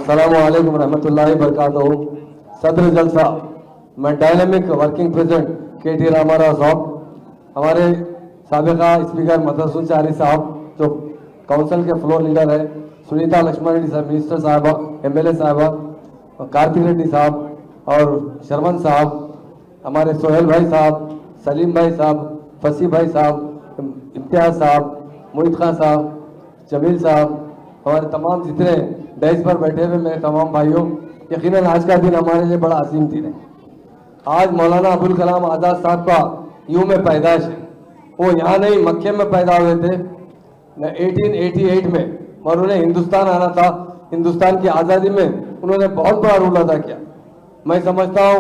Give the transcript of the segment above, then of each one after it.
अस्सलामुअलैकुम रहमतुल्लाहि बरकातहू। सदर जलसा मैं dynamic working president KT Rama Rao साहब, हमारे साबिका स्पीकर मदरसुल चारी साहब जो काउंसिल के फ्लोर लीडर है, सुनीता लक्ष्मण रेड्डी साहब मिनिस्टर साहबा, MLA साहबा, कार्तिक रेड्डी साहब और शरवण साहब, हमारे सोहेल भाई साहब, सलीम भाई साहब, फसी भाई साहब, इम्तियाज साहब, मोहित खान साहब, जमील साहब, हमारे तमाम जितने डैश पर बैठे हुए मेरे तमाम भाइयों, यकीनन आज का दिन हमारे लिए बड़ा अजीम दिन है। आज मौलाना अबुल कलाम आज़ाद साहब का यूम पैदाइश है। वो यहाँ नहीं मक्के में पैदा हुए थे 1888 में, और उन्हें हिंदुस्तान आना था। हिंदुस्तान की आज़ादी में उन्होंने बहुत बड़ा रोल अदा किया। मैं समझता हूँ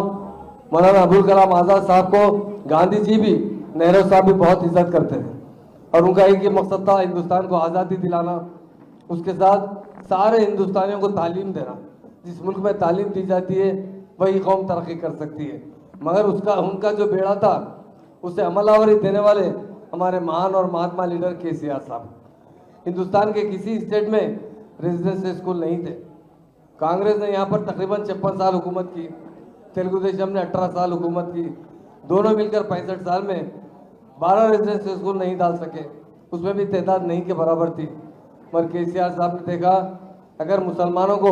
मौलाना अबुल कलाम आज़ाद साहब को गांधी जी भी, नेहरू साहब भी बहुत इज्जत करते थे, और उनका एक ही मकसद था हिंदुस्तान को आज़ादी दिलाना, उसके साथ सारे हिंदुस्तानियों को तालीम देना। जिस मुल्क में तालीम दी जाती है वही कौम तरक्की कर सकती है। मगर उनका जो बेड़ा था उसे अमलावरी देने वाले हमारे महान और महात्मा लीडर KCR साहब। हिंदुस्तान के किसी स्टेट में रेजिडेंशियल स्कूल नहीं थे। कांग्रेस ने यहाँ पर तकरीबन 56 साल हुकूमत की, तेलुगु देशम ने 18 साल हुकूमत की, दोनों मिलकर 65 साल में 12 रेजिडेंशियल स्कूल नहीं डाल सके, उसमें भी तादाद नहीं के बराबर थी। पर KCR साहब ने देखा अगर मुसलमानों को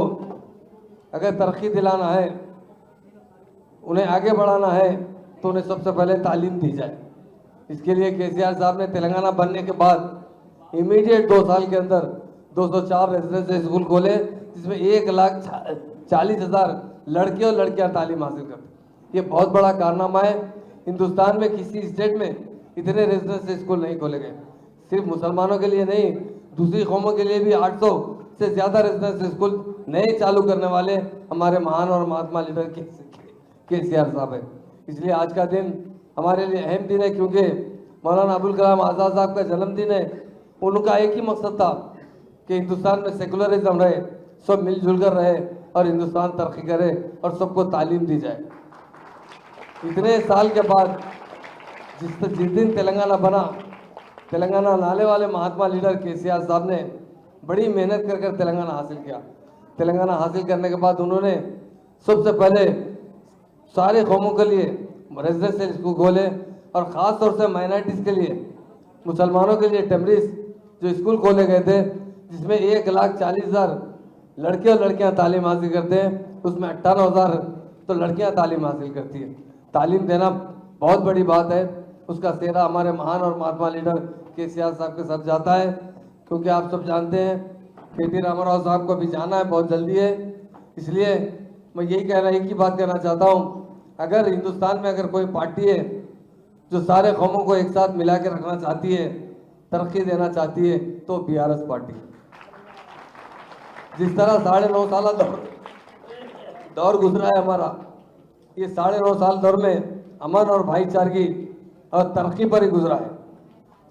अगर तरक्की दिलाना है, उन्हें आगे बढ़ाना है, तो उन्हें सबसे पहले तालीम दी जाए। इसके लिए KCR साहब ने तेलंगाना बनने के बाद इमीडिएट 2 साल के अंदर 204 रेजिडेंशियल स्कूल खोले, जिसमें 1,40,000 लड़के और लड़कियां तालीम हासिल करते। ये बहुत बड़ा कारनामा है। हिंदुस्तान में किसी स्टेट में इतने रेजिडेंशियल स्कूल नहीं खोले गए। सिर्फ मुसलमानों के लिए नहीं, दूसरी कौमों के लिए भी 800 से ज़्यादा रेजिडेंशियल स्कूल नए चालू करने वाले हमारे महान और महात्मा लीडर KCR साहब है। इसलिए आज का दिन हमारे लिए अहम दिन है, क्योंकि मौलाना अबुल कलाम आज़ाद साहब का जन्मदिन है। उनका एक ही मकसद था कि हिंदुस्तान में सेकुलरिज्म रहे, सब मिलजुल कर रहे और हिंदुस्तान तरक्की करे और सबको तालीम दी जाए। इतने साल के बाद जिस दिन तेलंगाना बना, तेलंगाना लाने वाले महात्मा लीडर KCR साहब ने बड़ी मेहनत कर तेलंगाना हासिल किया। तेलंगाना हासिल करने के बाद उन्होंने सबसे पहले सारे कौमों के लिए रेजिडेंशियल स्कूल खोले, और ख़ास तौर से माइनॉरिटीज़ के लिए, मुसलमानों के लिए टेमरिस जो स्कूल खोले गए थे, जिसमें 1,40,000 लड़के और लड़कियां तालीम हासिल करते हैं, उसमें 58,000 तो लड़कियां तालीम हासिल करती है। तालीम देना बहुत बड़ी बात है। उसका सेहरा हमारे महान और महात्मा लीडर KCR साहब के साथ जाता है, क्योंकि आप सब जानते हैं KT रामाराव साहब को भी जाना है, बहुत जल्दी है। इसलिए मैं यही एक ही बात कहना चाहता हूँ, अगर हिंदुस्तान में अगर कोई पार्टी है जो सारे कौमों को एक साथ मिला के रखना चाहती है, तरक्की देना चाहती है, तो BRS पार्टी। जिस तरह 9.5 साल दौर गुजरा है हमारा, ये 9.5 साल दौर में अमन और भाईचारगी और तरक्की पर ही गुजरा है।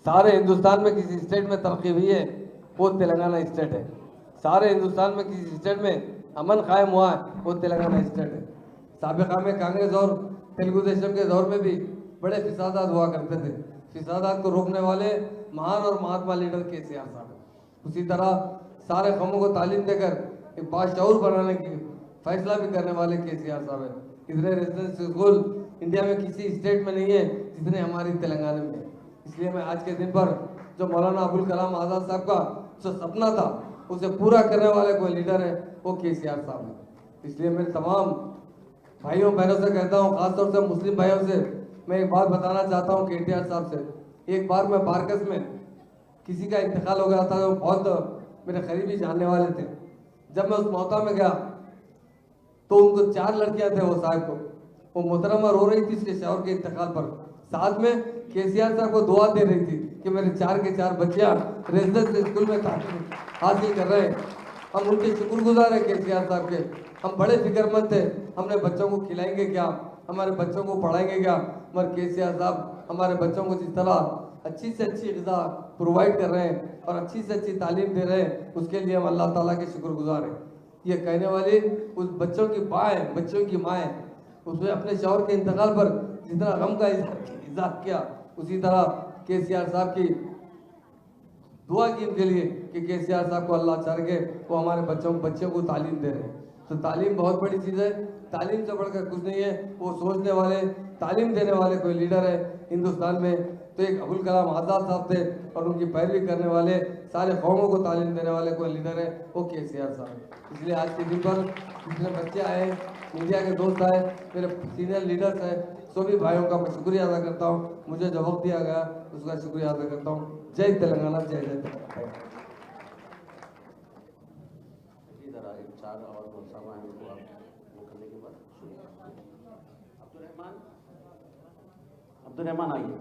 सारे हिंदुस्तान में किसी स्टेट में तरक्की हुई है वो तेलंगाना स्टेट है। सारे हिंदुस्तान में किसी स्टेट में अमन कायम हुआ है वो तेलंगाना स्टेट है। साबिका में कांग्रेस और तेलुगु देशम के दौर में भी बड़े फिसादात हुआ करते थे। फिसादात को रोकने वाले महान और महात्मा लीडर KCR साहब। उसी तरह सारे कौमों को तालीम देकर एक बाशऊर बनाने की फैसला भी करने वाले KCR साहब है। इतने रेजिडेंशियल स्कूल इंडिया में किसी स्टेट में नहीं है जितने हमारी तेलंगाना में है। इसलिए मैं आज के दिन पर जो मौलाना अबुल कलाम आज़ाद साहब का जो सपना था उसे पूरा करने वाले कोई लीडर है वो KCR साहब है। इसलिए मैं तमाम भाइयों बहनों से कहता हूँ, खासतौर से मुस्लिम भाइयों से मैं एक बात बताना चाहता हूँ KTR साहब से। एक बार मैं बारकस में किसी का इंतकाल हो गया था जो बहुत मेरे करीबी जानने वाले थे। जब मैं उस मौका में गया तो उनको 4 लड़कियां थे, वो साहब को वो मोहतरमा रो रही थी इसके शौहर के इंतकाल पर, साथ में KCR साहब को दुआ दे रही थी कि मेरे 4 के 4 बच्चियां रेजिडेंशियल स्कूल में तालीम हासिल कर रहे हैं। हम उनके शुक्रगुजार हैं KCR साहब के। हम बड़े फिक्रमंद थे, हमने बच्चों को खिलाएंगे क्या, हमारे बच्चों को पढ़ाएंगे क्या, मगर KCR साहब हमारे बच्चों को जिस तरह अच्छी से अच्छी ग़िज़ा प्रोवाइड कर रहे हैं और अच्छी से अच्छी तालीम दे रहे हैं, उसके लिए हम अल्लाह ताला के शुक्रगुजार हैं। ये कहने वाली उस बच्चों की बाएँ, बच्चों की माएँ, उसने अपने शौहर के इंतकाल पर जितना गम का इज़हार किया, उसी तरह KCR साहब की दुआ की इनके लिए कि केसीआर साहब को अल्लाह चाह के वो हमारे बच्चों को तालीम दे रहे हैं। तो तालीम बहुत बड़ी चीज़ है, तालीम से बढ़कर कुछ नहीं है। वो सोचने वाले, तालीम देने वाले कोई लीडर है हिंदुस्तान में तो एक अबुल कलाम आज़ाद साहब थे, और उनकी पैरवी करने वाले सारे कौमों को तालीम देने वाले कोई लीडर है वो केसीआर साहब। इसलिए आज के दिन पर जितने बच्चे आए, मीडिया के दोस्त आए, मेरे सीनियर लीडर्स हैं, सभी भाइयों का मैं शुक्रिया अदा करता हूँ। मुझे जो वक्त दिया गया उसका शुक्रिया अदा करता हूँ। जय तेलंगाना, जय जय तेलंगाना। इधर आए, चार और सामान उनको आप वो करने के बाद अब्दुल रहमान आइए।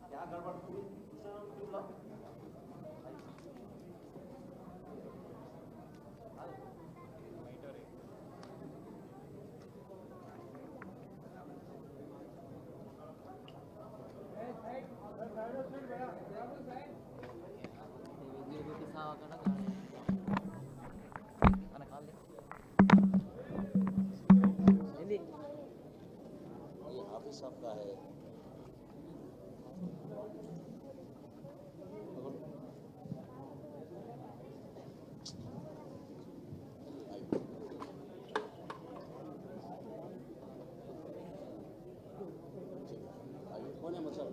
क्या गड़बड़ हुई? ये हाफिज साहब का है। कौन है मतलब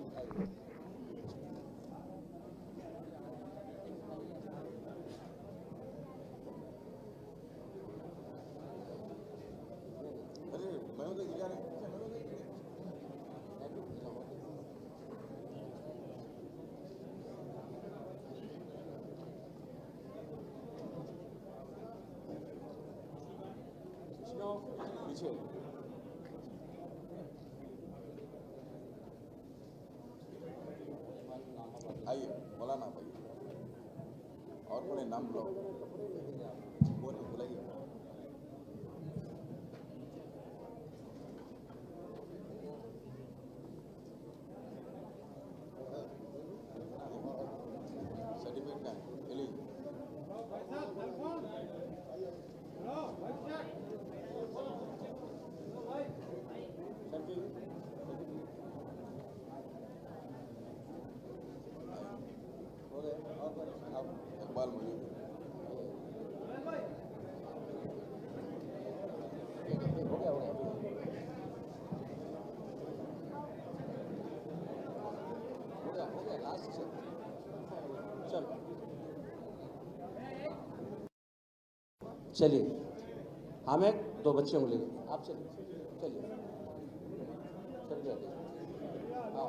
पीछे आइए मौलाना भाई और कोई नाम लो बुलाइए। सर्टिफिकेट का एली इकबाल मुझे हो गया लास्ट चलो चलिए हमें दो बच्चे मिलेंगे आप चलिए चलिए हाँ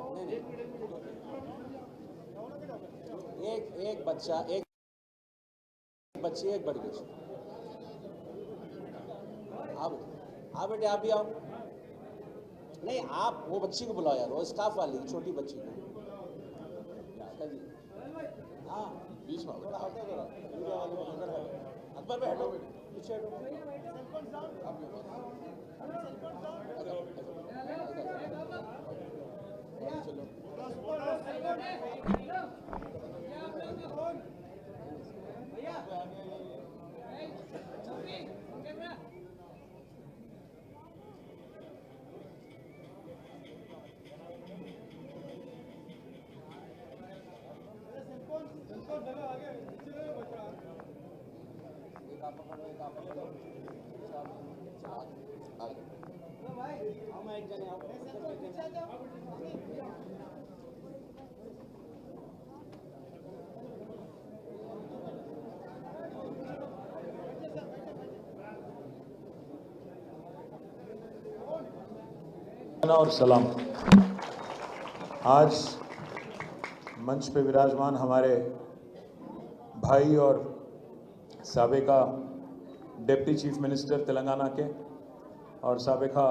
नहीं एक बच्चा एक बच्ची एक बड़ी बच्ची आप बेटे आप भी आओ नहीं आप वो बच्ची को बुलाओ यार वो स्टाफ वाली छोटी बच्ची को हाँ बीच में अकबर पे हटो पीछे हटो चलो और सलाम। आज मंच पे विराजमान हमारे भाई और साबिका डिप्टी चीफ मिनिस्टर तेलंगाना के और साबिका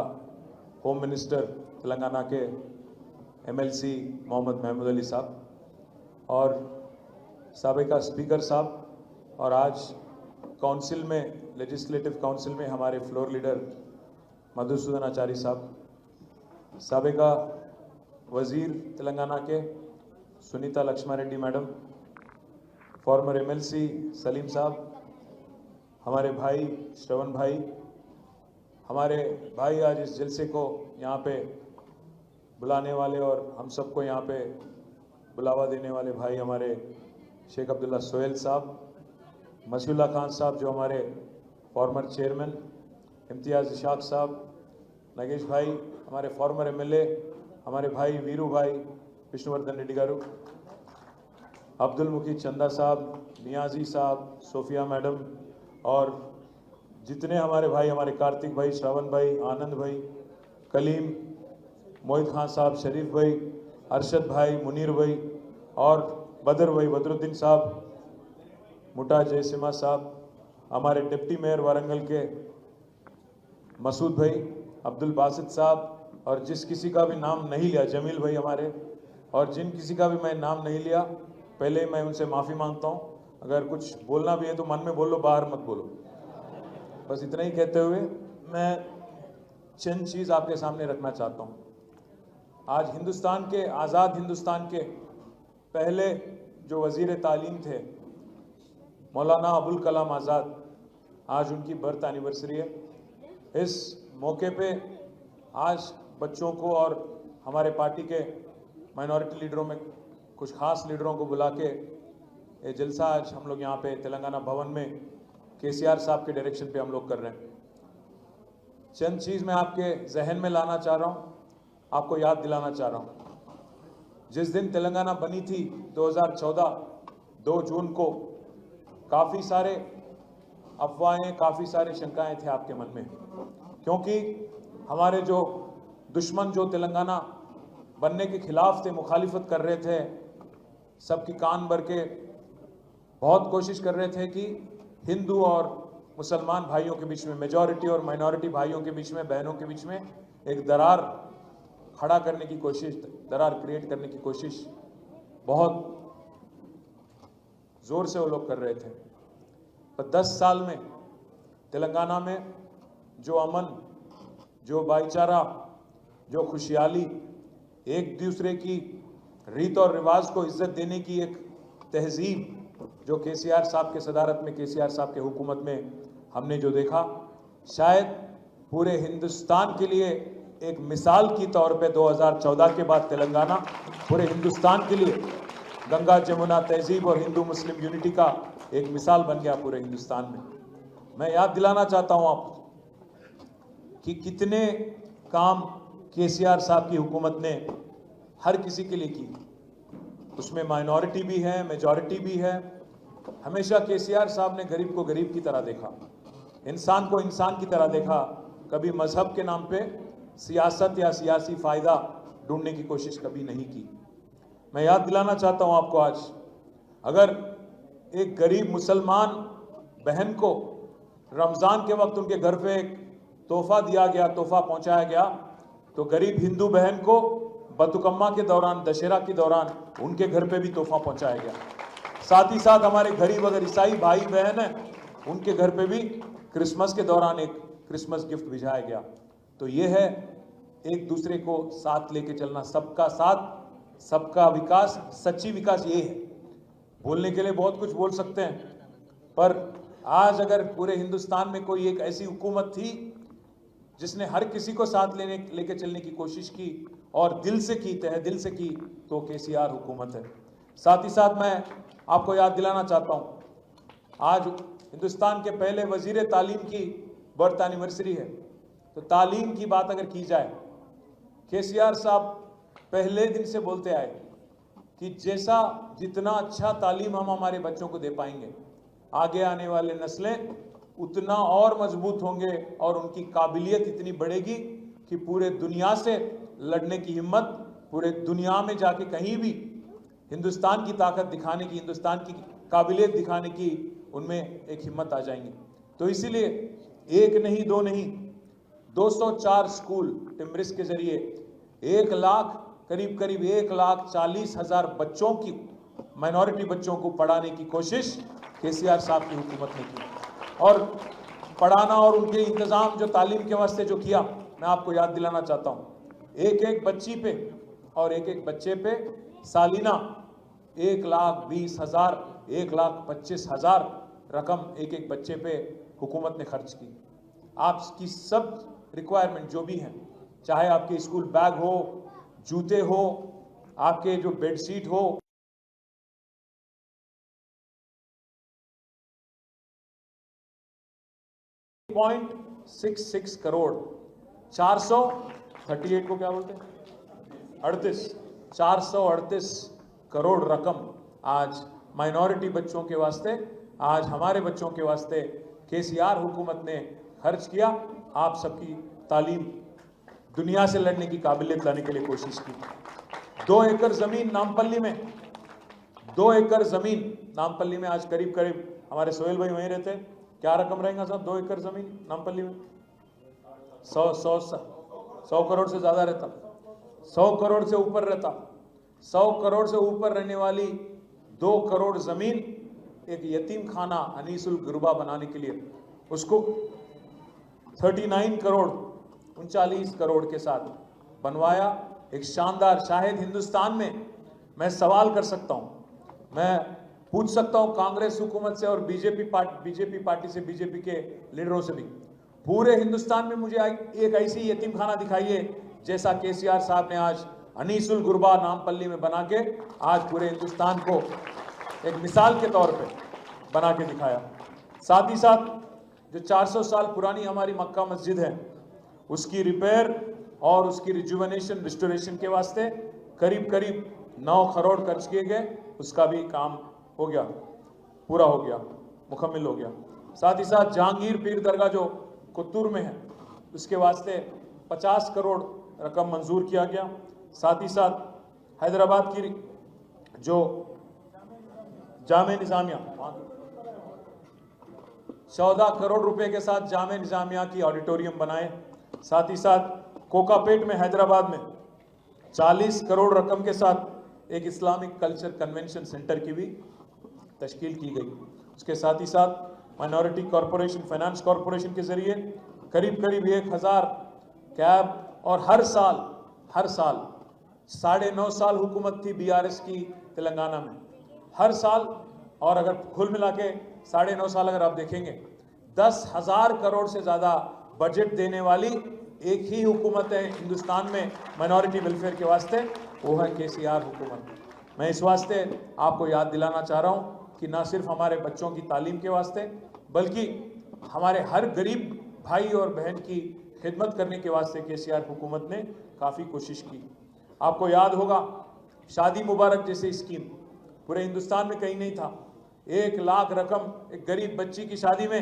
होम मिनिस्टर तेलंगाना के एमएलसी मोहम्मद महमूद अली साहब और साबिका स्पीकर साहब और आज काउंसिल में लेजिस्लेटिव काउंसिल में हमारे फ्लोर लीडर मधुसूदन आचार्य साहब, साबिका वजीर तेलंगाना के Sunita Laxma Reddy madam, farmer MLC Salim साहब, हमारे भाई श्रवण भाई, हमारे भाई आज इस जलसे को यहाँ पे बुलाने वाले और हम सबको यहाँ पे बुलावा देने वाले भाई हमारे शेख अब्दुल्ला सोहेल साहब, मसीउल्लाह खान साहब जो हमारे फॉर्मर चेयरमैन, इम्तियाज़ इशाक साहब, नगेश भाई हमारे फॉर्मर एमएलए, हमारे भाई वीरू भाई विष्णुवर्धन रेड्डी गारू, अब्दुल मुकी चंदा साहब, नियाजी साहब, सोफिया मैडम और जितने हमारे भाई, हमारे कार्तिक भाई, श्रावण भाई, आनंद भाई, कलीम, मोहित खान साहब, शरीफ भाई, अरशद भाई, मुनीर भाई और बदर भाई, बदरुद्दीन साहब, मुटा जयसिमा साहब, हमारे डिप्टी मेयर वारंगल के मसूद भाई, अब्दुल बासित साहब और जिस किसी का भी नाम नहीं लिया, जमील भाई हमारे, और जिन किसी का भी मैं नाम नहीं लिया पहले मैं उनसे माफ़ी मांगता हूं। अगर कुछ बोलना भी है तो मन में बोलो, बाहर मत बोलो। बस इतना ही कहते हुए मैं चंद चीज़ आपके सामने रखना चाहता हूं। आज हिंदुस्तान के, आज़ाद हिंदुस्तान के पहले जो वज़ीर तालीम थे मौलाना अबुल कलाम आज़ाद, आज उनकी बर्थ एनिवर्सरी है। इस मौके पे आज बच्चों को और हमारे पार्टी के माइनॉरिटी लीडरों में कुछ खास लीडरों को बुला के ये जलसा आज हम लोग यहाँ पे तेलंगाना भवन में केसीआर साहब के डायरेक्शन पे हम लोग कर रहे हैं। चंद चीज़ मैं आपके जहन में लाना चाह रहा हूँ, आपको याद दिलाना चाह रहा हूँ। जिस दिन तेलंगाना बनी थी 2014 2 जून को, काफ़ी सारे अफवाहें, काफ़ी सारे शंकाएं थे आपके मन में, क्योंकि हमारे जो दुश्मन जो तेलंगाना बनने के खिलाफ थे, मुखालिफत कर रहे थे, सबकी कान भर के बहुत कोशिश कर रहे थे कि हिंदू और मुसलमान भाइयों के बीच में, मेजॉरिटी और माइनॉरिटी भाइयों के बीच में, बहनों के बीच में एक दरार खड़ा करने की कोशिश, दरार क्रिएट करने की कोशिश बहुत जोर से वो लोग कर रहे थे। पर 10 साल में तेलंगाना में जो अमन, जो भाईचारा, जो खुशहाली, एक दूसरे की रीत और रिवाज को इज्जत देने की एक तहजीब जो केसीआर साहब के सदारत में, केसीआर साहब के हुकूमत में हमने जो देखा, शायद पूरे हिंदुस्तान के लिए एक मिसाल की तौर पे 2014 के बाद तेलंगाना पूरे हिंदुस्तान के लिए गंगा जमुना तहजीब और हिंदू मुस्लिम यूनिटी का एक मिसाल बन गया पूरे हिंदुस्तान में। मैं याद दिलाना चाहता हूं आपको कि कितने काम केसीआर साहब की हुकूमत ने हर किसी के लिए की, उसमें माइनॉरिटी भी है, मेजॉरिटी भी है। हमेशा केसीआर साहब ने गरीब को गरीब की तरह देखा, इंसान को इंसान की तरह देखा, कभी मजहब के नाम पे सियासत या सियासी फायदा ढूंढने की कोशिश कभी नहीं की। मैं याद दिलाना चाहता हूं आपको, आज अगर एक गरीब मुसलमान बहन को रमज़ान के वक्त उनके घर पे एक तोहफा दिया गया, तोहफा पहुंचाया गया, तो गरीब हिंदू बहन को बतुकम्मा के दौरान, दशहरा के दौरान उनके घर पे भी तोहफा पहुंचाया गया। साथ ही साथ हमारे गरीब अगर ईसाई भाई बहन हैं, उनके घर पे भी क्रिसमस के दौरान एक क्रिसमस गिफ्ट भिजवाया गया। तो ये है एक दूसरे को साथ लेके चलना, सबका साथ सबका विकास, सच्ची विकास ये है। बोलने के लिए बहुत कुछ बोल सकते हैं, पर आज अगर पूरे हिंदुस्तान में कोई एक ऐसी हुकूमत थी जिसने हर किसी को साथ लेके चलने की कोशिश की और दिल से की, तहे दिल से की, तो केसीआर हुकूमत है। साथ ही साथ मैं आपको याद दिलाना चाहता हूँ, आज हिंदुस्तान के पहले वजीर तालीम की बर्थ एनिवर्सरी है। तो तालीम की बात अगर की जाए, केसीआर साहब पहले दिन से बोलते आए कि जितना अच्छा तालीम हम हमारे बच्चों को दे पाएंगे, आगे आने वाले नस्लें उतना और मजबूत होंगे और उनकी काबिलियत इतनी बढ़ेगी कि पूरे दुनिया से लड़ने की हिम्मत, पूरे दुनिया में जाके कहीं भी हिंदुस्तान की ताकत दिखाने की, हिंदुस्तान की काबिलियत दिखाने की उनमें एक हिम्मत आ जाएंगी। तो इसीलिए एक नहीं, दो नहीं, 204 स्कूल टिम्बरिस के जरिए 1 लाख करीब 1,40,000 बच्चों की, माइनॉरिटी बच्चों को पढ़ाने की कोशिश केसीआर साहब की हुकूमत ने की। और पढ़ाना और उनके इंतजाम जो तालीम के वास्ते जो किया, मैं आपको याद दिलाना चाहता हूँ, एक बच्ची पे और एक बच्चे पे सालीना 1,20,000, 1,25,000 रकम एक बच्चे पे हुकूमत ने खर्च की। आपकी सब रिक्वायरमेंट जो भी हैं, चाहे आपके स्कूल बैग हो, जूते हो, आपके जो बेडशीट हो, $1.66 करोड़, 438 को क्या बोलते हैं, 438 करोड़ रकम आज माइनॉरिटी बच्चों के वास्ते, आज हमारे बच्चों के वास्ते केसीआर हुकूमत ने खर्च किया। आप सबकी तालीम दुनिया से लड़ने की काबिलियत लाने के लिए कोशिश की। 2 एकड़ जमीन नामपल्ली में, 2 एकड़ जमीन नामपल्ली में आज करीब हमारे सोहेल भाई वहीं रहते, क्या रकम रहेगा साहब 2 एकड़ जमीन नामपल्ली में? 100 करोड़ से ज्यादा रहता, 100 करोड़ से ऊपर रहता। 100 करोड़ से ऊपर रहने वाली 2 करोड़ जमीन एक यतीम खाना अनीसुल गुरबा बनाने के लिए, उसको 39 करोड़ 39 करोड़ के साथ बनवाया। एक शानदार, शायद हिंदुस्तान में, मैं सवाल कर सकता हूं, मैं पूछ सकता हूं कांग्रेस हुकूमत से और बीजेपी पार्टी से, बीजेपी के लीडरों से भी, पूरे हिंदुस्तान में मुझे एक ऐसी यतीम खाना दिखाइए जैसा केसीआर साहब ने आज अनीसुल गुरबा नामपल्ली में बना के आज पूरे हिंदुस्तान को एक मिसाल के तौर पे बना के दिखाया। साथ ही साथ जो 400 साल पुरानी हमारी मक्का मस्जिद है, उसकी रिपेयर और उसकी रिजुवेनेशन, रिस्टोरेशन के वास्ते करीब 9 करोड़ खर्च किए गए। उसका भी काम हो गया, पूरा हो गया, मुकम्मल हो गया। साथ ही साथ जहांगीर पीर दरगाह जो कुत्तूर में है, उसके वास्ते 50 करोड़ रकम मंजूर किया गया। साथ ही साथ हैदराबाद की जो जामे निजामिया, 14 करोड़ रुपए के साथ जामे निजामिया की ऑडिटोरियम बनाए। साथ ही साथ कोकापेट में, हैदराबाद में 40 करोड़ रकम के साथ एक इस्लामिक कल्चर कन्वेंशन सेंटर की भी तश्कील की गई। उसके साथ ही साथ माइनॉरिटी कॉरपोरेशन, फाइनेंस कॉरपोरेशन के जरिए करीब 1000 कैब, और हर साल 9.5 साल हुकूमत थी बीआरएस की तेलंगाना में, हर साल, और अगर कुल मिला के 9.5 साल अगर आप देखेंगे, 10,000 करोड़ से ज्यादा बजट देने वाली एक ही हुकूमत है हिंदुस्तान में माइनॉरिटी वेलफेयर के वास्ते, वो है केसीआर हुकूमत। मैं इस वास्ते आपको याद दिलाना चाह रहा हूँ कि ना सिर्फ हमारे बच्चों की तालीम के वास्ते, बल्कि हमारे हर गरीब भाई और बहन की खिदमत करने के वास्ते केसीआर हुकूमत ने काफ़ी कोशिश की। आपको याद होगा, शादी मुबारक जैसे स्कीम पूरे हिंदुस्तान में कहीं नहीं था। 1 लाख रकम एक गरीब बच्ची की शादी में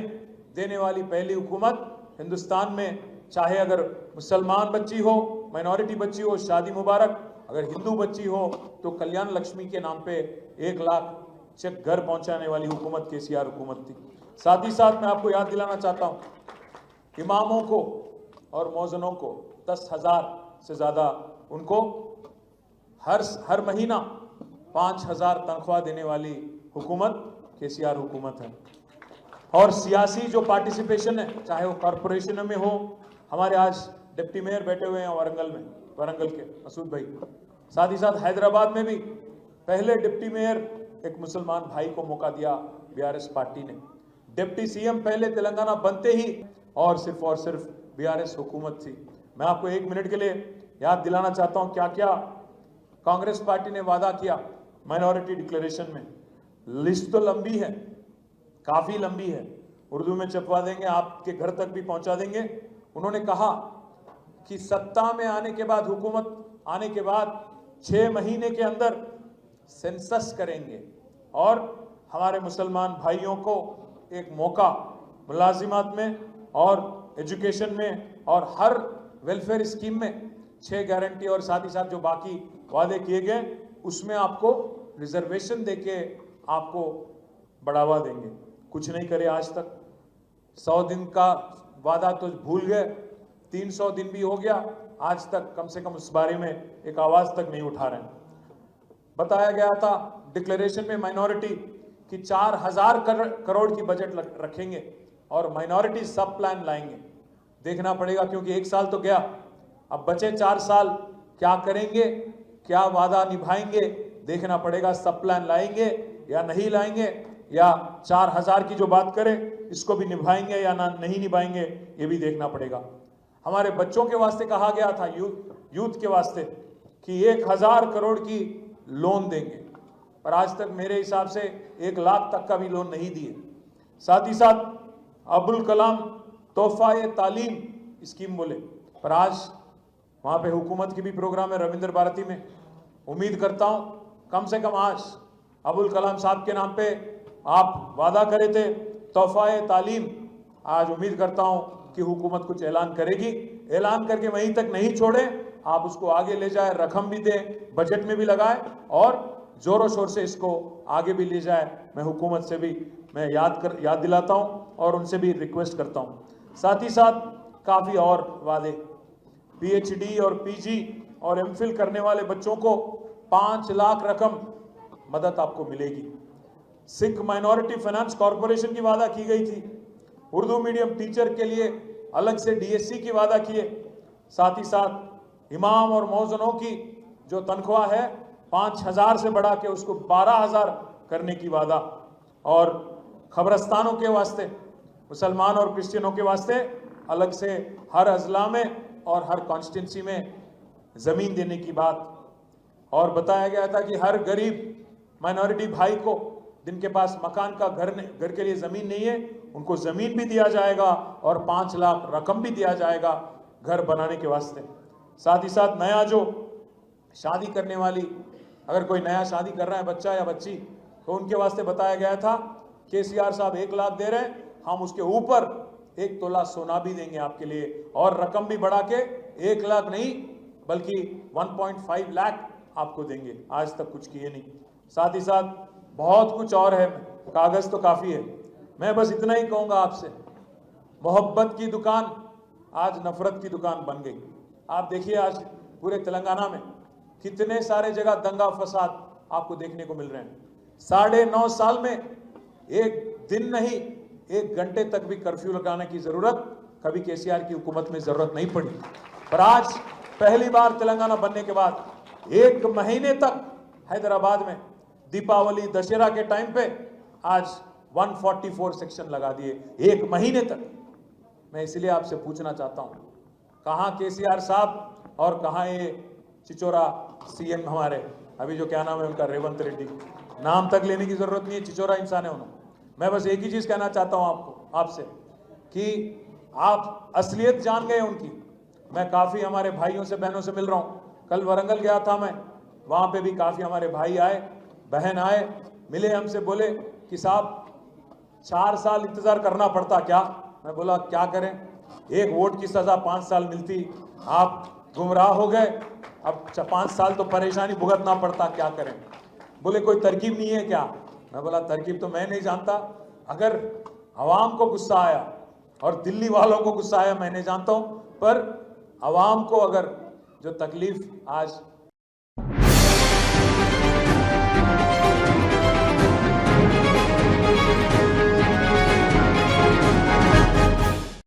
देने वाली पहली हुकूमत हिंदुस्तान में, चाहे अगर मुसलमान बच्ची हो, माइनॉरिटी बच्ची हो, शादी मुबारक, अगर हिंदू बच्ची हो तो कल्याण लक्ष्मी के नाम पे 1 लाख चेक घर पहुंचाने वाली हुकूमत केसीआर हुकूमत थी। साथ ही साथ मैं आपको याद दिलाना चाहता हूं, इमामों को और मौज़नों को 10,000 से ज़्यादा उनको हर महीना 5,000 तनख्वाह देने वाली हुकूमत केसीआर हुकूमत है। और सियासी जो पार्टिसिपेशन है, चाहे वो कॉरपोरेशन में हो, हमारे आज डिप्टी मेयर बैठे हुए हैं वारंगल के मसूद भाई, साथ ही साथ हैदराबाद में भी पहले डिप्टी मेयर एक मुसलमान भाई को मौका दिया बीआरएस पार्टी ने। डिप्टी सीएम पहले तेलंगाना बनते ही और सिर्फ बीआरएस हुकूमत थी। मैं आपको 1 मिनट के लिए याद दिलाना चाहता हूं क्या क्या कांग्रेस पार्टी ने वादा किया माइनॉरिटी डिक्लेरेशन में। लिस्ट तो लंबी है, काफी लंबी है, उर्दू में छपवा देंगे, आपके घर तक भी पहुंचा देंगे। उन्होंने कहा कि सत्ता में आने के बाद, हुकूमत आने के बाद 6 महीने के अंदर सेंसस करेंगे और हमारे मुसलमान भाइयों को एक मौका मुलाजिमत में और एजुकेशन में और हर वेलफेयर स्कीम में 6 गारंटी और साथ ही साथ जो बाकी वादे किए गए उसमें आपको रिजर्वेशन देके आपको बढ़ावा देंगे। कुछ नहीं करे आज तक। 100 दिन का वादा तो भूल गए, 300 दिन भी हो गया, आज तक कम से कम उस बारे में एक आवाज तक नहीं उठा रहे हैं। बताया गया था डिक्लेरेशन में माइनॉरिटी की 4000 करोड़ की बजट रखेंगे और माइनॉरिटी सब प्लान लाएंगे। देखना पड़ेगा क्योंकि 1 साल तो गया, अब बचे 4 साल क्या करेंगे, क्या वादा निभाएंगे, देखना पड़ेगा। सब प्लान लाएंगे या नहीं लाएंगे, या 4000 की जो बात करें इसको भी निभाएंगे या ना नहीं निभाएंगे, ये भी देखना पड़ेगा। हमारे बच्चों के वास्ते कहा गया था, यूथ के वास्ते, कि 1000 करोड़ की लोन देंगे, पर आज तक मेरे हिसाब से 1 लाख तक का भी लोन नहीं दिए। साथ ही साथ अब्दुल कलाम तोहफा-ए-तालीम स्कीम बोले, पर आज वहां पे हुकूमत की भी प्रोग्राम है रविंद्र भारती में। उम्मीद करता हूं कम से कम आज अब्दुल कलाम साहब के नाम पे आप वादा करे थे तोहफा-ए-तालीम, आज उम्मीद करता हूं कि हुकूमत कुछ ऐलान करेगी। ऐलान करके वहीं तक नहीं छोड़े, आप उसको आगे ले जाए, रकम भी दें, बजट में भी लगाए और जोरों शोर से इसको आगे भी ले जाए। मैं हुकूमत से भी मैं याद दिलाता हूं और उनसे भी रिक्वेस्ट करता हूं। साथ ही साथ काफ़ी और वादे, पीएचडी और पीजी और एमफिल करने वाले बच्चों को 5 लाख रकम मदद आपको मिलेगी। सिख माइनॉरिटी फाइनेंस कॉरपोरेशन की वादा की गई थी। उर्दू मीडियम टीचर के लिए अलग से डीएससी की वादा किए। साथ ही साथ इमाम और मौज़नों की जो तनख्वाह है 5000 से बढ़ा के उसको 12000 करने की वादा, और खबरस्तानों के वास्ते, मुसलमान और क्रिश्चियनों के वास्ते अलग से हर अजला में और हर कॉन्स्टिट्यूंसी में ज़मीन देने की बात। और बताया गया था कि हर गरीब माइनॉरिटी भाई को जिनके पास मकान का घर के लिए ज़मीन नहीं है, उनको ज़मीन भी दिया जाएगा और 5 लाख रकम भी दिया जाएगा घर बनाने के वास्ते। साथ ही साथ नया जो शादी करने वाली, अगर कोई नया शादी कर रहा है बच्चा या बच्ची, तो उनके वास्ते बताया गया था केसीआर साहब 1 लाख दे रहे हैं, हम उसके ऊपर 1 तोला सोना भी देंगे आपके लिए, और रकम भी बढ़ा के 1 लाख नहीं बल्कि 1.5 लाख आपको देंगे। आज तक कुछ किए नहीं। साथ ही साथ बहुत कुछ और है, कागज तो काफ़ी है। मैं बस इतना ही कहूँगा आपसे, मोहब्बत की दुकान आज नफरत की दुकान बन गई। आप देखिए आज पूरे तेलंगाना में कितने सारे जगह दंगा फसाद आपको देखने को मिल रहे हैं। 9.5 साल में एक दिन नहीं, 1 घंटे तक भी कर्फ्यू लगाने की जरूरत कभी केसीआर की हुकूमत में जरूरत नहीं पड़ी, पर आज पहली बार तेलंगाना बनने के बाद 1 महीने तक हैदराबाद में दीपावली दशहरा के टाइम पे आज 144 सेक्शन लगा दिए 1 महीने तक। मैं इसलिए आपसे पूछना चाहता हूं, कहां केसीआर साहब और कहां ये चिचोरा सीएम हमारे, अभी जो क्या नाम है उनका, रेवंत रेड्डी, नाम तक लेने की जरूरत नहीं है, चिचोरा इंसान है उन्होंने। मैं बस एक ही चीज कहना चाहता हूं आपसे कि आप असलियत जान गए उनकी। मैं काफी हमारे भाइयों से बहनों से मिल रहा हूं। कल वरंगल गया था मैं, वहां पे भी काफी हमारे भाई आए, बहन आए, मिले, हमसे बोले कि साहब 4 साल इंतजार करना पड़ता क्या? मैं बोला क्या करें, 1 वोट की सजा 5 साल मिलती, आप गुमराह हो गए, अब 5 साल तो परेशानी भुगतना पड़ता, क्या करें? बोले कोई तरकीब नहीं है क्या? मैं बोला तरकीब तो मैं नहीं जानता, अगर अवाम को गुस्सा आया और दिल्ली वालों को गुस्सा आया मैं नहीं जानता हूं, पर अवाम को अगर जो तकलीफ आज